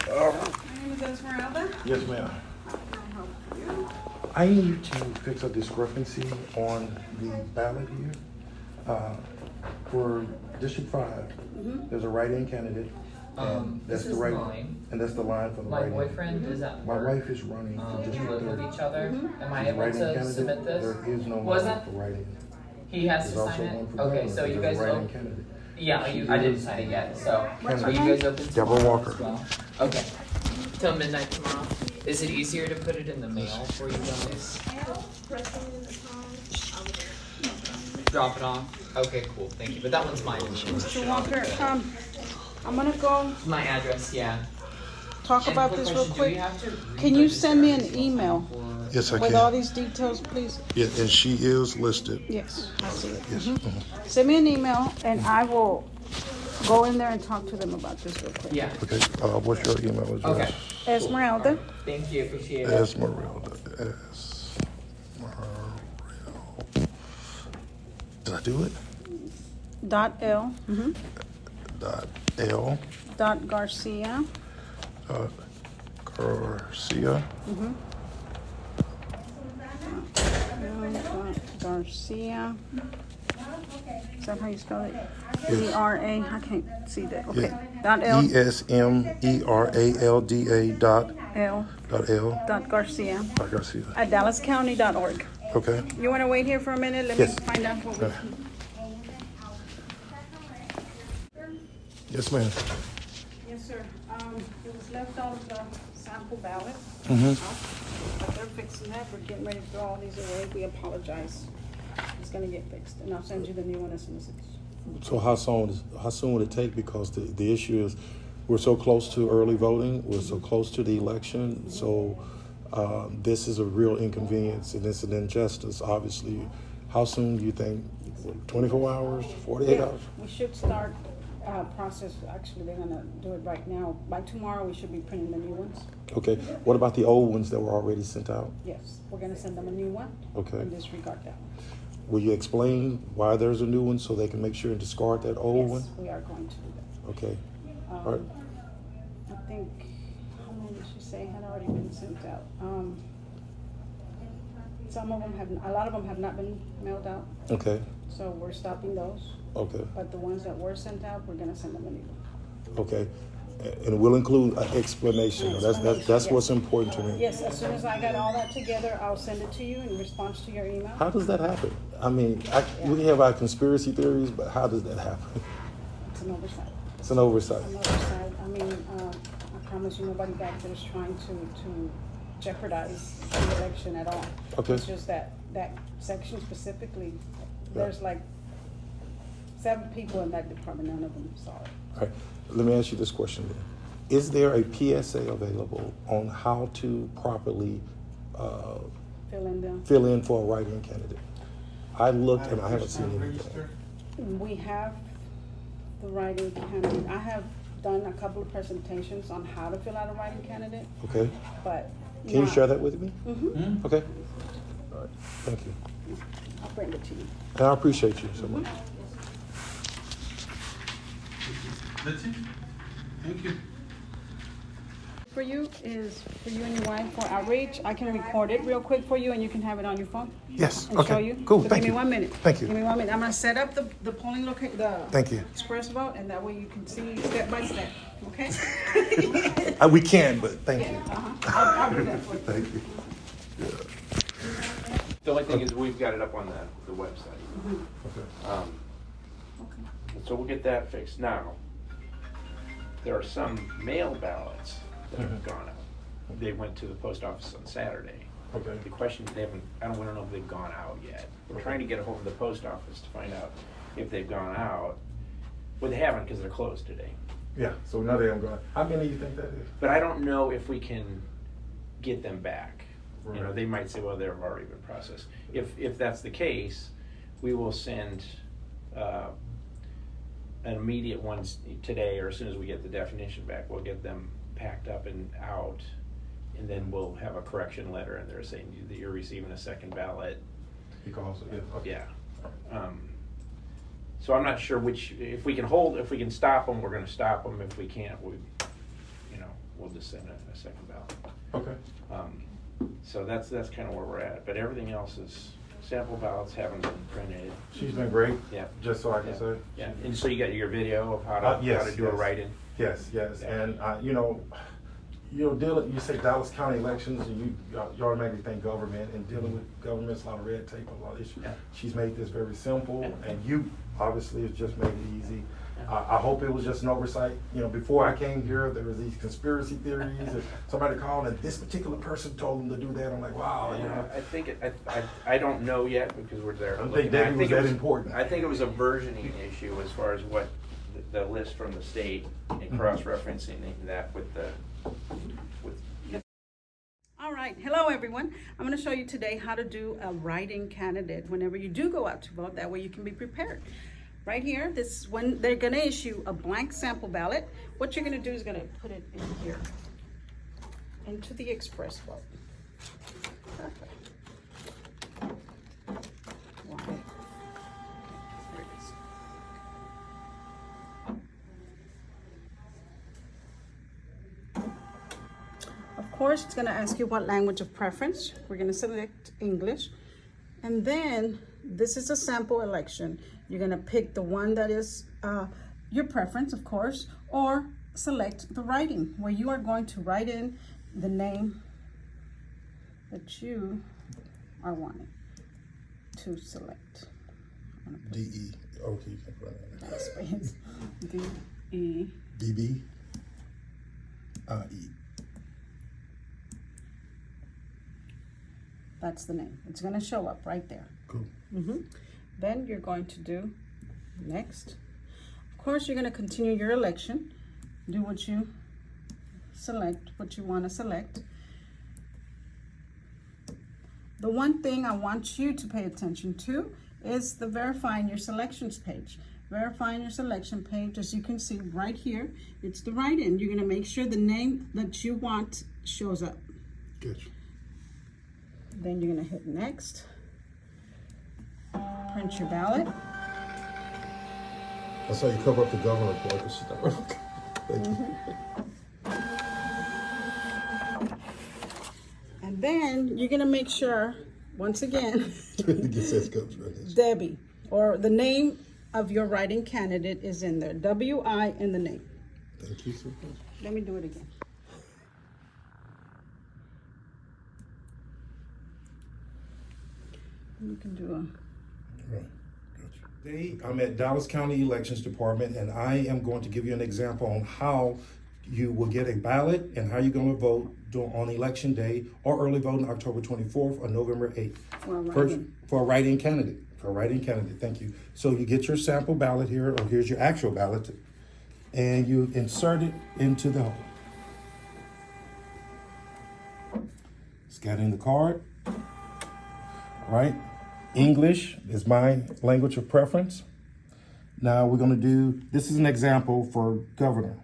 My name is Esmeralda. Yes, ma'am. How can I help you? I need to fix a discrepancy on the ballot here. For District 5, there's a write-in candidate. And that's this the is right, mine. and that's the line for the My write-in. boyfriend is at My work. wife is running for We District live 30. with each other. Am I She's a able write-in to candidate. submit this? There is no Was line it? for write-in. He has There's to also sign one it? for Okay, governor. so you There's a guys write-in both? candidate. Yeah, I didn't sign it yet, so. Are you guys open Deborah tomorrow Walker. as well? Okay. Till midnight tomorrow? Is it easier to put it in the mail for you guys? Drop it off? Okay, cool, thank you. But that one's mine. Mr. Walker, I'm gonna go My address, yeah. talk And about quick this real question, do we quick. have to Can you re-register send me an ourselves email for- Yes, I with all can. these details, please? Yeah, and she is listed. Yes, I see it. Yes. Send me an email and I will go in there and talk to them about this real quick. Yeah, Okay, what's your email address? okay. Esmeralda, Thank you, appreciate it. Esmeralda. Did I do it? .l, .l. .garcia, Garcia. Garcia. Is that how you spell it? E-R-A, I can't see that, okay. .l, ESMERALDA dot L, L .garcia, dot Garcia. at dallascounty.org. Okay. You wanna wait here for a minute? Let me Yes. find out what we. Yes, ma'am. Yes, sir. It was left out of the sample ballot. Mm-hmm. But they're fixing that. We're getting ready to throw all these away. We apologize. It's gonna get fixed, and I'll send you the new one as soon as it's. So how soon would it take? Because the issue is, we're so close to early voting, we're so close to the election, so this is a real inconvenience and it's an injustice, obviously. How soon do you think? 24 hours, 48 hours? We should start process. Actually, they're gonna do it right now. By tomorrow, we should be printing the new ones. Okay, what about the old ones that were already sent out? Yes, we're gonna send them a new one. Okay. And disregard that one. Will you explain why there's a new one so they can make sure and discard that old one? Yes, we are going to do that. Okay, all right. I think, how many did she say had already been sent out? Some of them have, a lot of them have not been mailed out, Okay, so we're stopping those. okay, But the ones that were sent out, we're gonna send them a new one. okay. And we'll include an explanation. That's what's important to me. Yes, as soon as I got all that together, I'll send it to you in response to your email. How does that happen? I mean, we have our conspiracy theories, but how does that happen? It's an oversight. It's an oversight. An oversight. I mean, I promise you, nobody back there is trying to jeopardize the election at all. Okay. It's just that section specifically, there's like 7 people in that department, none of them saw it. All right, let me ask you this question then. Is there a PSA available on how to properly Fill in for a write-in candidate? I looked and I haven't seen anything. We have the writing candidate. I have done a couple of presentations on how to fill out a writing candidate, Okay, but. can you share that with me? Mm-hmm. Okay, all right, thank you. I'll bring it to you. And I appreciate you so much. That's it. Thank you. For you is, for you and your wife, for outreach, I can record it real quick for you and you can have it on your phone. Yes, And show okay, you. cool, So thank Give you. me 1 minute. Thank you. Give me 1 minute. I'm gonna set up the polling Thank you. express vote, and that way you can see step by step, okay? We can, but thank you. I'll do that for you. Thank you. The only thing is we've got it up on the website. Okay. So we'll get that fixed. Now, there are some mail ballots that have gone out. They went to the post office on Saturday. Okay. The question, I don't know if they've gone out yet. We're trying to get a hold of the post office to find out if they've gone out. Well, they haven't because they're closed today. Yeah, so now they am going. How many do you think that is? But I don't know if we can get them back. You know, Right. they might say, well, they've already been processed. If that's the case, we will send an immediate ones today, or as soon as we get the definition back, we'll get them packed up and out, and then we'll have a correction letter in there saying that you're receiving a second ballot. He calls it, yeah. Okay. Yeah. So I'm not sure if we can stop them, we're gonna stop them. If we can't, we'll just send a second ballot. Okay. So that's kind of where we're at, but everything else is, sample ballots haven't been printed. She's been great. Yeah. Just so I can Yeah. say. Yeah, and so you got your video of how Yes, to do a yes. write-in? Yes, yes, Yeah. and you say Dallas County elections, and you automatically think government, and dealing with government's a lot of red tape, a lot of issues. Yeah. She's made this very simple, and you obviously have just made it easy. Yeah. I hope it was just an oversight. Before I came here, there was these conspiracy theories, and somebody called, and this particular person told them to do that. I'm like, wow, I think I don't know yet because we're there. I don't looking. think Debbie was it that important. I think it was a versioning issue as far as what the list from the state and cross-referencing that with All right, hello everyone. I'm going to show you today how to do a write-in candidate whenever you do go out to vote. That way you can be prepared. Right here, this is when they're going to issue a blank sample ballot. What you're going to do is going to put it in here, into the express vote. Perfect. Wow. There it is. Of course, it's going to ask you what language of preference. We're going to select English. And then this is a sample election. You're going to pick the one that is your preference, of course, or select the writing, where you are going to write in the name that you are wanting to select. D-E. Okay, you can put that. Space. D-E. D-B. E. That's the name. It's going to show up right there. Cool. Then you're going to do next. Of course, you're going to continue your election. Do what you select, what you want to select. The one thing I want you to pay attention to is the verifying your selections page. Verifying your selection page, as you can see right here, it's the write-in. You're going to make sure the name that you want shows up. Gotcha. Then you're going to hit next. Print your ballot. That's how you cover up the governor part. This is not Thank you. And then you're going to make sure, once again, It says governor. Debbie, or the name of your writing candidate is in there. W-I in the name. Thank you so much. Let me do it again. You can do Right. Gotcha. Today, I'm at Dallas County Elections Department, and I am going to give you an example on how you will get a ballot and how you're going to vote on election day or early voting October 24th or November 8th. For a First, write-in. for a write-in candidate. For a write-in candidate, thank you. So you get your sample ballot here, or here's your actual ballot, and you insert it into the hole. Scanning the card. All right. English is my language of preference. Now we're going to do, this is an example for governor.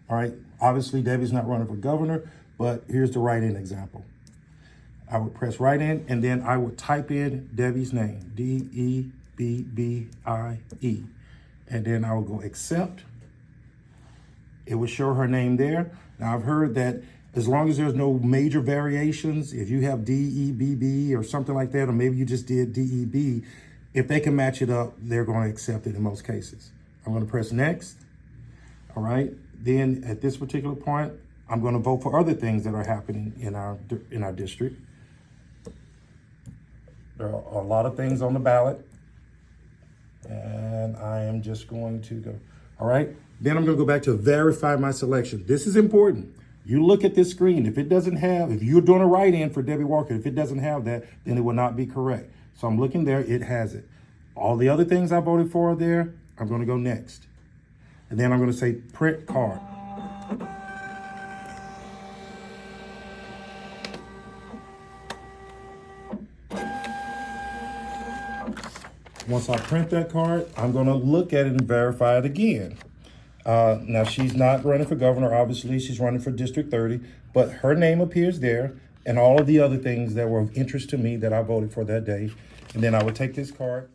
All right. Obviously, Debbie's not running for governor, but here's the write-in example. I would press write-in, and then I would type in Debbie's name, D-E-B-B-I-E. And then I would go accept. It would show her name there. Now I've heard that as long as there's no major variations, if you have D-E-B-B or something like that, or maybe you just did D-E-B, if they can match it up, they're going to accept it in most cases. I'm going to press next. All right. Then at this particular point, I'm going to vote for other things that are happening in our district. There are a lot of things on the ballot, and I am just going to go. All right. Then I'm going to go back to verify my selection. This is important. You look at this screen. If it doesn't have, if you're doing a write-in for Debbie Walker, if it doesn't have that, then it will not be correct. So I'm looking there. It has it. All the other things I voted for are there. I'm going to go next. And then I'm going to say print card. Once I print that card, I'm going to look at it and verify it again. Now, she's not running for governor, obviously. She's running for District 30, but her name appears there and all of the other things that were of interest to me that I voted for that day. And then I would take this card